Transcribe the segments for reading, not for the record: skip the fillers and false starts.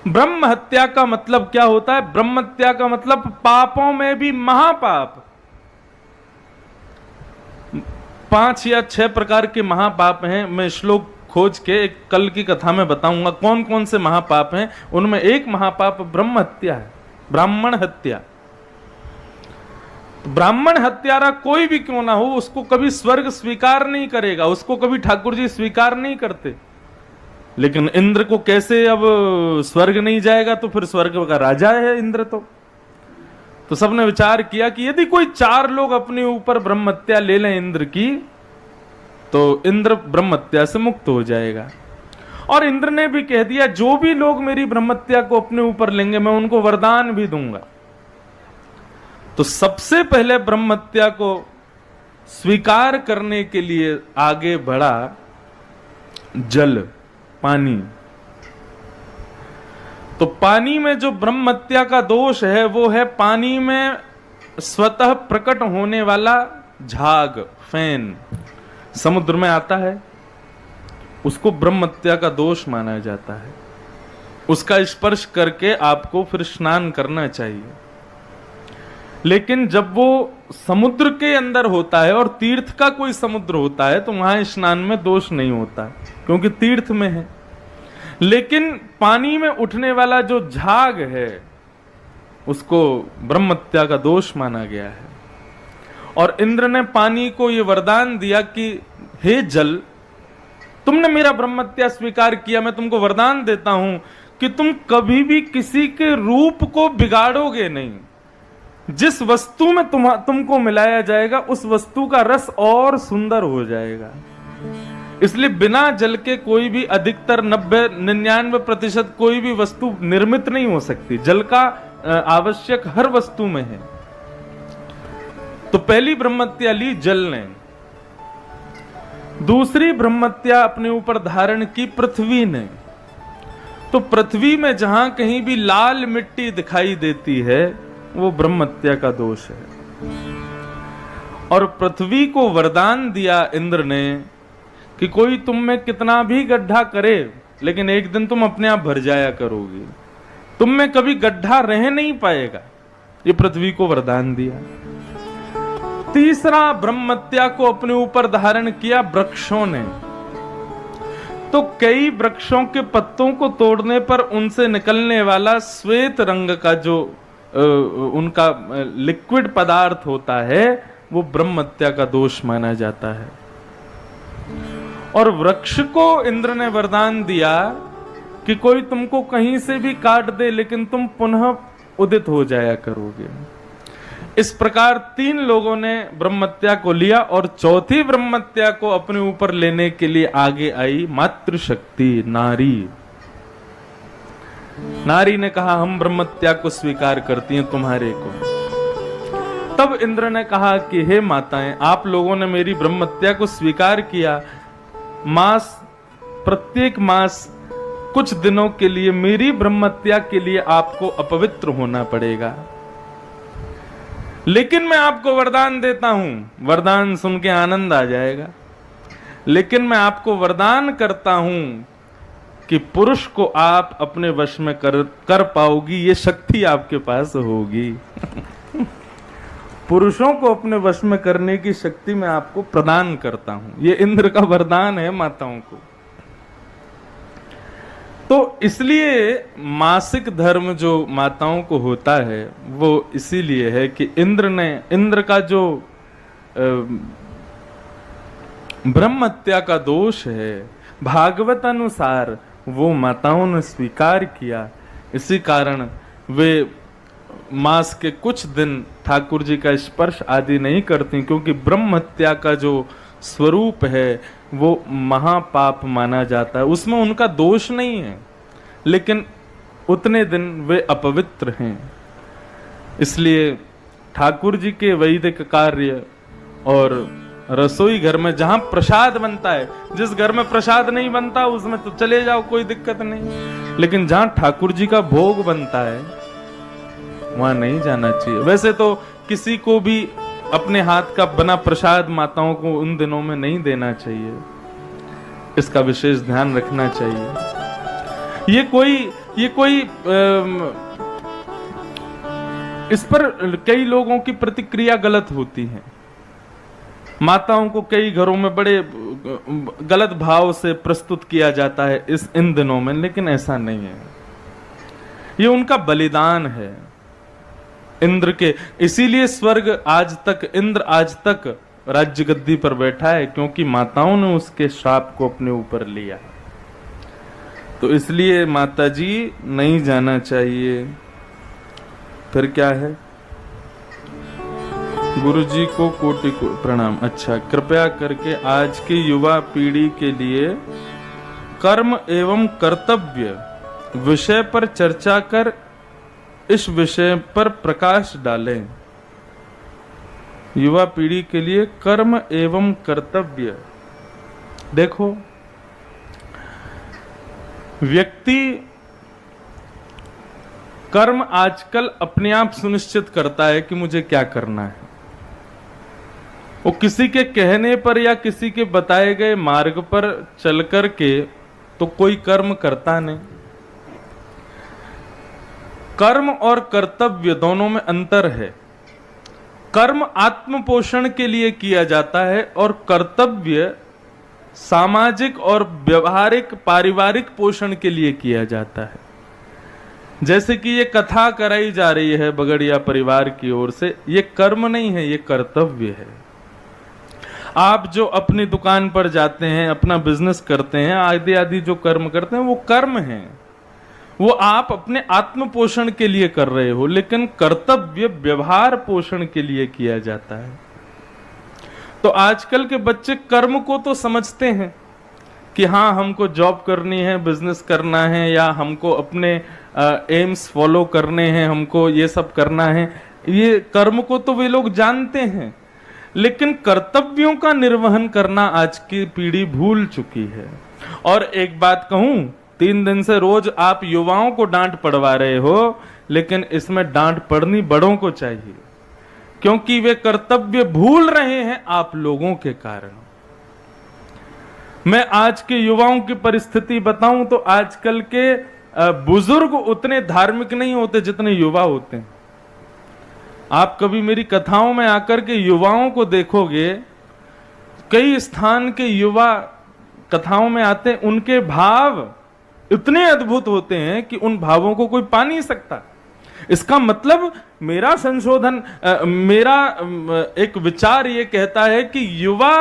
ब्रह्म हत्या का मतलब क्या होता है? ब्रह्म हत्या का मतलब पापों में भी महापाप। 5 या 6 प्रकार के महापाप हैं। मैं श्लोक खोज के एक कल की कथा में बताऊंगा कौन कौन से महापाप हैं। उनमें एक महापाप ब्रह्म हत्या है, ब्राह्मण हत्या। तो ब्राह्मण हत्यारा कोई भी क्यों ना हो, उसको कभी स्वर्ग स्वीकार नहीं करेगा, उसको कभी ठाकुर जी स्वीकार नहीं करते। लेकिन इंद्र को कैसे अब स्वर्ग नहीं जाएगा? तो फिर स्वर्ग का राजा है इंद्र। तो सबने विचार किया कि यदि कोई 4 लोग अपने ऊपर ब्रह्म हत्या ले लें इंद्र की, तो इंद्र ब्रह्म हत्या से मुक्त हो जाएगा। और इंद्र ने भी कह दिया जो भी लोग मेरी ब्रह्म हत्या को अपने ऊपर लेंगे मैं उनको वरदान भी दूंगा। तो सबसे पहले ब्रह्म हत्या को स्वीकार करने के लिए आगे बढ़ा जल, पानी। तो पानी में जो ब्रह्म हत्या का दोष है वो है पानी में स्वतः प्रकट होने वाला झाग, फैन समुद्र में आता है, उसको ब्रह्म हत्या का दोष माना जाता है। उसका स्पर्श करके आपको फिर स्नान करना चाहिए। लेकिन जब वो समुद्र के अंदर होता है और तीर्थ का कोई समुद्र होता है तो वहां स्नान में दोष नहीं होता क्योंकि तीर्थ में है। लेकिन पानी में उठने वाला जो झाग है उसको ब्रह्म हत्या का दोष माना गया है। और इंद्र ने पानी को यह वरदान दिया कि हे जल, तुमने मेरा ब्रह्म हत्या स्वीकार किया, मैं तुमको वरदान देता हूं कि तुम कभी भी किसी के रूप को बिगाड़ोगे नहीं। जिस वस्तु में तुमको मिलाया जाएगा उस वस्तु का रस और सुंदर हो जाएगा। इसलिए बिना जल के कोई भी अधिकतर 90-99% कोई भी वस्तु निर्मित नहीं हो सकती। जल का आवश्यक हर वस्तु में है। तो पहली ब्रह्म हत्या ली जल ने। दूसरी ब्रह्म हत्या अपने ऊपर धारण की पृथ्वी ने। तो पृथ्वी में जहां कहीं भी लाल मिट्टी दिखाई देती है वो ब्रह्म हत्या का दोष है। और पृथ्वी को वरदान दिया इंद्र ने कि कोई तुम में कितना भी गड्ढा करे लेकिन एक दिन तुम अपने आप भर जाया करोगे, तुम में कभी गड्ढा रह नहीं पाएगा। ये पृथ्वी को वरदान दिया। तीसरा ब्रह्म हत्या को अपने ऊपर धारण किया वृक्षों ने। तो कई वृक्षों के पत्तों को तोड़ने पर उनसे निकलने वाला श्वेत रंग का जो उनका लिक्विड पदार्थ होता है वो ब्रह्म हत्या का दोष माना जाता है। और वृक्ष को इंद्र ने वरदान दिया कि कोई तुमको कहीं से भी काट दे लेकिन तुम पुनः उदित हो जाया करोगे। इस प्रकार 3 लोगों ने ब्रह्म हत्या को लिया और चौथी ब्रह्म हत्या को अपने ऊपर लेने के लिए आगे आई मातृशक्ति नारी। नारी ने कहा हम ब्रह्म हत्या को स्वीकार करती हैं तुम्हारे को। तब इंद्र ने कहा कि हे माताएं, आप लोगों ने मेरी ब्रह्म हत्या को स्वीकार किया, प्रत्येक मास कुछ दिनों के लिए मेरी ब्रह्म हत्या के लिए आपको अपवित्र होना पड़ेगा। लेकिन मैं आपको वरदान देता हूं। वरदान सुन के आनंद आ जाएगा। लेकिन मैं आपको वरदान करता हूं कि पुरुष को आप अपने वश में कर पाओगी, ये शक्ति आपके पास होगी। पुरुषों को अपने वश में करने की शक्ति मैं आपको प्रदान करता हूं। ये इंद्र का वरदान है माताओं को। तो इसलिए मासिक धर्म जो माताओं को होता है वो इसीलिए है कि इंद्र का जो ब्रह्म हत्या का दोष है भागवत अनुसार वो माताओं ने स्वीकार किया। इसी कारण वे मास के कुछ दिन ठाकुर जी का स्पर्श आदि नहीं करती, क्योंकि ब्रह्म हत्या का जो स्वरूप है वो महापाप माना जाता है। उसमें उनका दोष नहीं है लेकिन उतने दिन वे अपवित्र हैं। इसलिए ठाकुर जी के वैदिक कार्य और रसोई घर में जहां प्रसाद बनता है, जिस घर में प्रसाद नहीं बनता उसमें तो चले जाओ, कोई दिक्कत नहीं, लेकिन जहां ठाकुर जी का भोग बनता है वहां नहीं जाना चाहिए। वैसे तो किसी को भी अपने हाथ का बना प्रसाद माताओं को उन दिनों में नहीं देना चाहिए, इसका विशेष ध्यान रखना चाहिए। ये कोई ये कोई इस पर कई लोगों की प्रतिक्रिया गलत होती है। माताओं को कई घरों में बड़े गलत भाव से प्रस्तुत किया जाता है इन दिनों में, लेकिन ऐसा नहीं है। ये उनका बलिदान है इंद्र के, इसीलिए स्वर्ग आज तक, इंद्र आज तक राज्य गद्दी पर बैठा है, क्योंकि माताओं ने उसके श्राप को अपने ऊपर लिया। तो इसलिए माता जी नहीं जाना चाहिए। फिर क्या है? गुरु जी को कोटि को प्रणाम। अच्छा, कृपया करके आज की युवा पीढ़ी के लिए कर्म एवं कर्तव्य विषय पर चर्चा कर इस विषय पर प्रकाश डालें। युवा पीढ़ी के लिए कर्म एवं कर्तव्य। देखो, व्यक्ति कर्म आजकल अपने आप सुनिश्चित करता है कि मुझे क्या करना है। वो किसी के कहने पर या किसी के बताए गए मार्ग पर चल कर के तो कोई कर्म करता नहीं। कर्म और कर्तव्य दोनों में अंतर है। कर्म आत्म पोषण के लिए किया जाता है और कर्तव्य सामाजिक और व्यवहारिक पारिवारिक पोषण के लिए किया जाता है। जैसे कि ये कथा कराई जा रही है बगड़िया परिवार की ओर से, ये कर्म नहीं है, ये कर्तव्य है। आप जो अपनी दुकान पर जाते हैं, अपना बिजनेस करते हैं, आदि आदि जो कर्म करते हैं, वो कर्म है। वो आप अपने आत्म पोषण के लिए कर रहे हो, लेकिन कर्तव्य व्यवहार पोषण के लिए किया जाता है। तो आजकल के बच्चे कर्म को तो समझते हैं कि हाँ, हमको जॉब करनी है, बिजनेस करना है, या हमको अपने एम्स फॉलो करने हैं, हमको ये सब करना है। ये कर्म को तो वे लोग जानते हैं, लेकिन कर्तव्यों का निर्वहन करना आज की पीढ़ी भूल चुकी है। और एक बात कहूं, 3 दिन से रोज आप युवाओं को डांट पड़वा रहे हो, लेकिन इसमें डांट पड़नी बड़ों को चाहिए, क्योंकि वे कर्तव्य भूल रहे हैं आप लोगों के कारण। मैं आज के युवाओं की परिस्थिति बताऊं तो आजकल के बुजुर्ग उतने धार्मिक नहीं होते जितने युवा होते हैं। आप कभी मेरी कथाओं में आकर के युवाओं को देखोगे, कई स्थान के युवा कथाओं में आते हैं, उनके भाव इतने अद्भुत होते हैं कि उन भावों को कोई पा नहीं सकता। इसका मतलब मेरा संशोधन, मेरा एक विचार ये कहता है कि युवा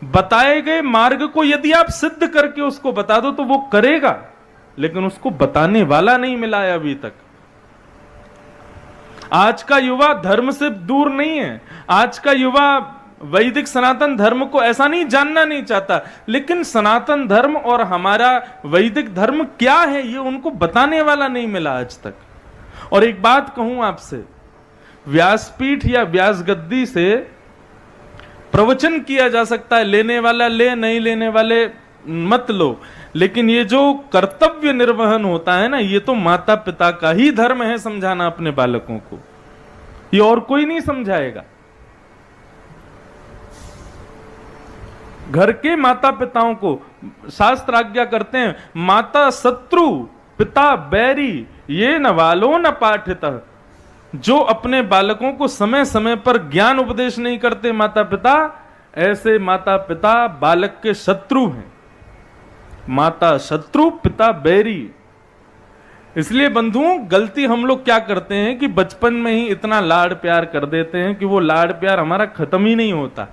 बताए गए मार्ग को यदि आप सिद्ध करके उसको बता दो तो वो करेगा, लेकिन उसको बताने वाला नहीं मिला है अभी तक। आज का युवा धर्म से दूर नहीं है। आज का युवा वैदिक सनातन धर्म को ऐसा नहीं जानना नहीं चाहता, लेकिन सनातन धर्म और हमारा वैदिक धर्म क्या है ये उनको बताने वाला नहीं मिला आज तक। और एक बात कहूं आपसे, व्यासपीठ या व्यास गद्दी से प्रवचन किया जा सकता है, लेने वाला ले, नहीं लेने वाले मत लो, लेकिन ये जो कर्तव्य निर्वहन होता है ना, ये तो माता पिता का ही धर्म है समझाना अपने बालकों को, ये और कोई नहीं समझाएगा। घर के माता पिताओं को शास्त्र आज्ञा करते हैं, माता शत्रु पिता बैरी ये न वालो न पाठितः। जो अपने बालकों को समय समय पर ज्ञान उपदेश नहीं करते माता पिता, ऐसे माता पिता बालक के शत्रु हैं। माता शत्रु पिता बैरी। इसलिए बंधुओं, गलती हम लोग क्या करते हैं कि बचपन में ही इतना लाड़ प्यार कर देते हैं कि वो लाड़ प्यार हमारा खत्म ही नहीं होता,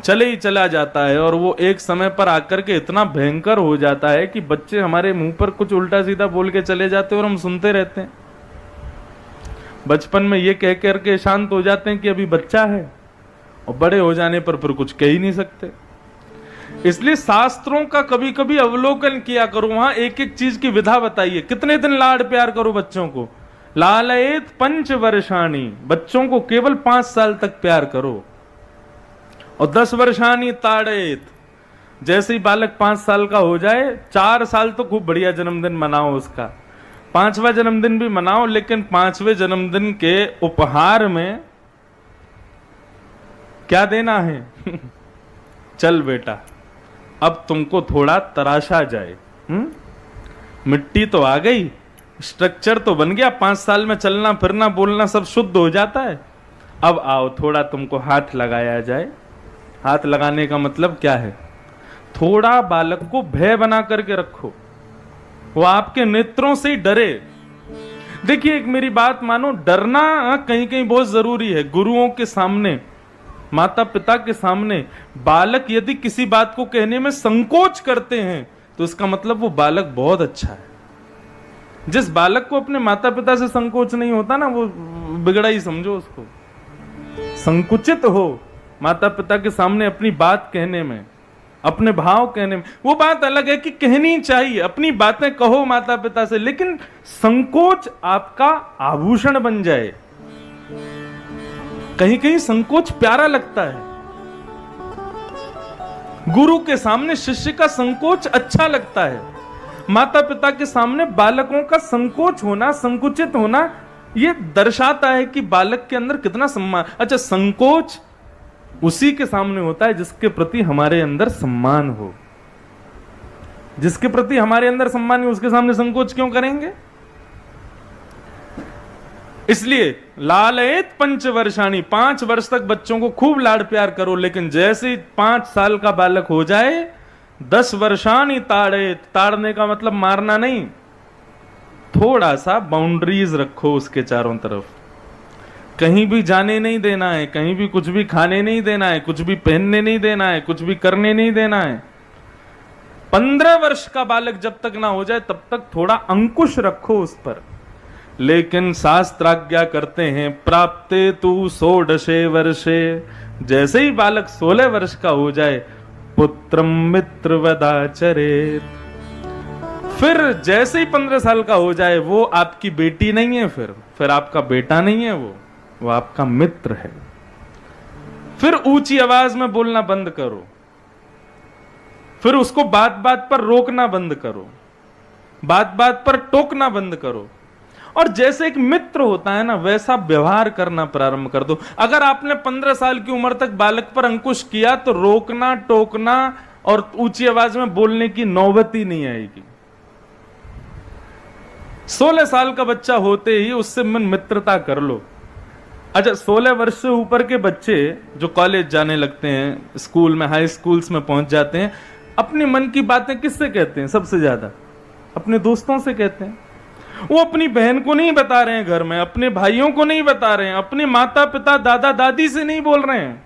चले ही चला जाता है। और वो एक समय पर आकर के इतना भयंकर हो जाता है कि बच्चे हमारे मुंह पर कुछ उल्टा सीधा बोल के चले जाते हैं और हम सुनते रहते हैं। बचपन में ये कह करके शांत हो जाते हैं कि अभी बच्चा है, और बड़े हो जाने पर फिर कुछ कह ही नहीं सकते। इसलिए शास्त्रों का कभी कभी अवलोकन किया करो, वहां एक एक चीज की विधा बताइए। कितने दिन लाड़ प्यार करो बच्चों को, लालयेत 5 वर्षाणी, बच्चों को केवल 5 साल तक प्यार करो। और 10 वर्षानी ताड़ेत, जैसे ही बालक 5 साल का हो जाए, 4 साल तो खूब बढ़िया जन्मदिन मनाओ उसका, 5वां जन्मदिन भी मनाओ, लेकिन 5वें जन्मदिन के उपहार में क्या देना है? चल बेटा अब तुमको थोड़ा तराशा जाए, मिट्टी तो आ गई, स्ट्रक्चर तो बन गया, 5 साल में चलना फिरना बोलना सब शुद्ध हो जाता है। अब आओ थोड़ा तुमको हाथ लगाया जाए। हाथ लगाने का मतलब क्या है? थोड़ा बालक को भय बना करके रखो, वो आपके नेत्रों से ही डरे। देखिए एक मेरी बात मानो, डरना कहीं कहीं बहुत जरूरी है। गुरुओं के सामने, माता पिता के सामने बालक यदि किसी बात को कहने में संकोच करते हैं तो इसका मतलब वो बालक बहुत अच्छा है। जिस बालक को अपने माता पिता से संकोच नहीं होता ना, वो बिगड़ा ही समझो उसको। संकुचित हो माता पिता के सामने अपनी बात कहने में, अपने भाव कहने में, वो बात अलग है कि कहनी चाहिए, अपनी बातें कहो माता पिता से, लेकिन संकोच आपका आभूषण बन जाए। कहीं कहीं संकोच प्यारा लगता है। गुरु के सामने शिष्य का संकोच अच्छा लगता है। माता पिता के सामने बालकों का संकोच होना, संकुचित होना, यह दर्शाता है कि बालक के अंदर कितना सम्मान। अच्छा, संकोच उसी के सामने होता है जिसके प्रति हमारे अंदर सम्मान हो। जिसके प्रति हमारे अंदर सम्मान है उसके सामने संकोच क्यों करेंगे? इसलिए लालयेत पंचवर्षाणि, 5 वर्ष तक बच्चों को खूब लाड़ प्यार करो, लेकिन जैसे ही 5 साल का बालक हो जाए 10 वर्षाणि ताड़ेत। ताड़ने का मतलब मारना नहीं, थोड़ा सा बाउंड्रीज रखो उसके चारों तरफ। कहीं भी जाने नहीं देना है, कहीं भी कुछ भी खाने नहीं देना है, कुछ भी पहनने नहीं देना है, कुछ भी करने नहीं देना है। 15 वर्ष का बालक जब तक ना हो जाए तब तक थोड़ा अंकुश रखो उस पर। लेकिन शास्त्राज्ञा करते हैं प्राप्ते तु 16 वर्षे, जैसे ही बालक 16 वर्ष का हो जाए पुत्रम मित्रवदाचरेत। फिर जैसे ही 15 साल का हो जाए वो आपकी बेटी नहीं है, फिर आपका बेटा नहीं है, वो आपका मित्र है। फिर ऊंची आवाज में बोलना बंद करो, फिर उसको बात बात पर रोकना बंद करो, बात बात पर टोकना बंद करो, और जैसे एक मित्र होता है ना वैसा व्यवहार करना प्रारंभ कर दो। अगर आपने 15 साल की उम्र तक बालक पर अंकुश किया तो रोकना, टोकना और ऊंची आवाज में बोलने की नौबत ही नहीं आएगी। 16 साल का बच्चा होते ही उससे मित्रता कर लो। अच्छा, 16 वर्ष से ऊपर के बच्चे जो कॉलेज जाने लगते हैं, स्कूल में, हाई स्कूल्स में पहुंच जाते हैं, अपने मन की बातें किससे कहते हैं? सबसे ज्यादा अपने दोस्तों से कहते हैं। वो अपनी बहन को नहीं बता रहे हैं घर में, अपने भाइयों को नहीं बता रहे हैं, अपने माता पिता दादा दादी से नहीं बोल रहे हैं।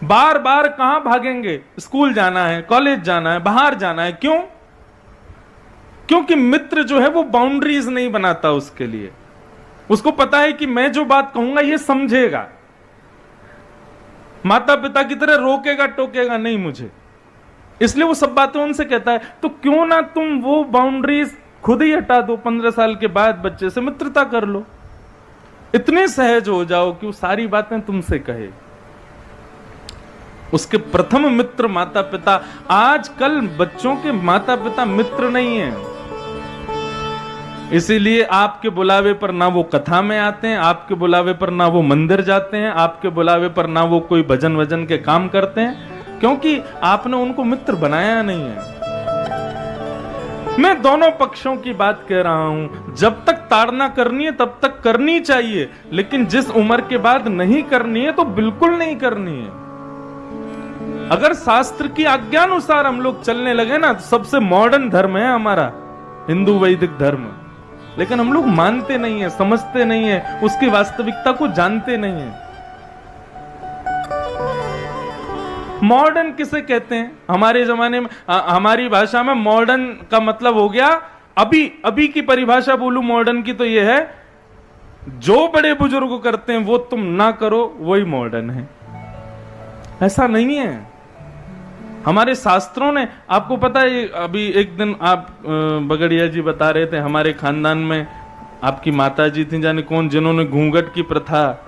बार बार कहां भागेंगे? स्कूल जाना है, कॉलेज जाना है, बाहर जाना है। क्यों? क्योंकि मित्र जो है वो बाउंड्रीज नहीं बनाता उसके लिए। उसको पता है कि मैं जो बात कहूंगा ये समझेगा। माता पिता की तरह रोकेगा टोकेगा नहीं मुझे, इसलिए वो सब बातें उनसे कहता है। तो क्यों ना तुम वो बाउंड्रीज खुद ही हटा दो, 15 साल के बाद बच्चे से मित्रता कर लो। इतने सहज हो जाओ कि वो सारी बातें तुमसे कहे। उसके प्रथम मित्र माता पिता। आजकल बच्चों के माता पिता मित्र नहीं है, इसीलिए आपके बुलावे पर ना वो कथा में आते हैं, आपके बुलावे पर ना वो मंदिर जाते हैं, आपके बुलावे पर ना वो कोई भजन वजन के काम करते हैं, क्योंकि आपने उनको मित्र बनाया नहीं है। मैं दोनों पक्षों की बात कह रहा हूं। जब तक ताड़ना करनी है तब तक करनी चाहिए, लेकिन जिस उम्र के बाद नहीं करनी है तो बिल्कुल नहीं करनी है। अगर शास्त्र की आज्ञानुसार हम लोग चलने लगे ना तो सबसे मॉडर्न धर्म है हमारा हिंदू वैदिक धर्म, लेकिन हम लोग मानते नहीं है, समझते नहीं है, उसकी वास्तविकता को जानते नहीं है। मॉडर्न किसे कहते हैं? हमारे जमाने में, हमारी भाषा में मॉडर्न का मतलब हो गया, अभी की परिभाषा बोलूं मॉडर्न की तो यह है, जो बड़े बुजुर्ग करते हैं वो तुम ना करो, वही मॉडर्न है। ऐसा नहीं है। हमारे शास्त्रों ने, आपको पता है, अभी एक दिन आप बगड़िया जी बता रहे थे, हमारे खानदान में आपकी माता जी थी जाने कौन, जिन्होंने घूंघट की प्रथा